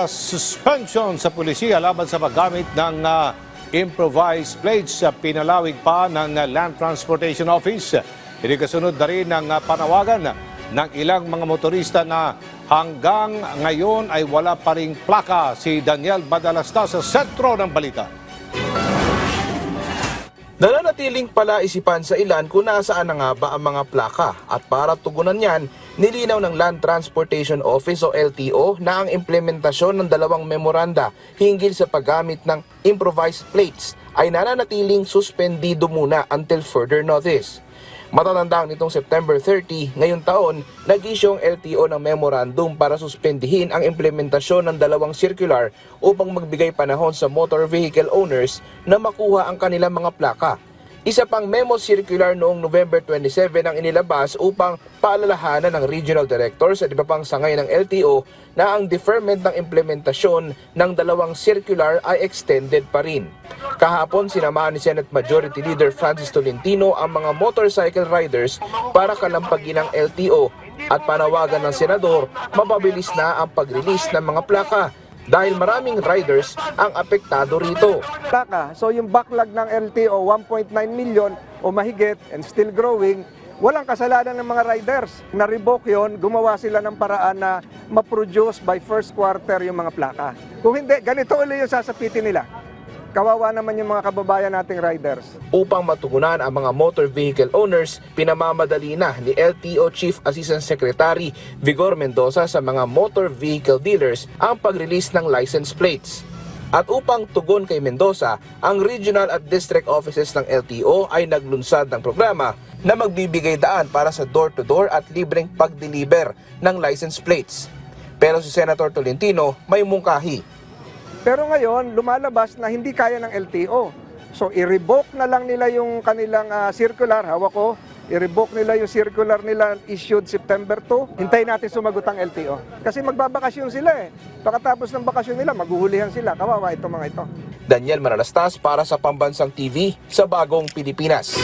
suspension sa pulisya laban sa paggamit ng improvised plates sa pinalawig pa ng Land Transportation Office. Hindi kasunod na rin ng panawagan ng ilang mga motorista na hanggang ngayon ay wala pa ring plaka. Si Daniel Badalasta sa sentro ng balita. Nananatiling palaisipan sa ilan kung nasaan na nga ba ang mga plaka at para tugunan yan, nilinaw ng Land Transportation Office o LTO na ang implementasyon ng dalawang memoranda hinggil sa paggamit ng improvised plates ay nananatiling suspendido muna until further notice. Matatandaan nitong September 30, ngayong taon, nag-issue ang LTO ng memorandum para suspendihin ang implementasyon ng dalawang circular upang magbigay panahon sa motor vehicle owners na makuha ang kanilang mga plaka. Isa pang memo circular noong November 27 ang inilabas upang paalalahanan ng regional directors at iba pang sangay ng LTO na ang deferment ng implementasyon ng dalawang circular ay extended pa rin. Kahapon, sinamahan ni Senate Majority Leader Francis Tolentino ang mga motorcycle riders para kalampagin ang LTO at panawagan ng senador mapabilis na ang pag-release ng mga plaka dahil maraming riders ang apektado rito. So yung backlog ng LTO, 1.9 million o mahigit and still growing, walang kasalanan ng mga riders. Na-revoke yun, gumawa sila ng paraan na ma-produce by first quarter yung mga plaka. Kung hindi, ganito ulit yung sasapitin nila. Kawawa naman yung mga kababayan nating riders. Upang matugunan ang mga motor vehicle owners, pinamamadali na ni LTO Chief Assistant Secretary Vigor Mendoza sa mga motor vehicle dealers ang pag-release ng license plates. At upang tugon kay Mendoza, ang regional at district offices ng LTO ay naglunsad ng programa na magbibigay daan para sa door-to-door at libreng pag-deliver ng license plates. Pero si Senator Tolentino may mungkahi. Pero ngayon, lumalabas na hindi kaya ng LTO. So, i-revoke na lang nila yung kanilang circular. Hawak ko, i-revoke nila yung circular nila issued September 2. Hintayin natin sumagot ang LTO. Kasi magbabakasyon sila eh. Pagkatapos ng bakasyon nila, maghuhulihan sila. Kawawa itong mga ito. Daniel Manalastas para sa Pambansang TV sa Bagong Pilipinas.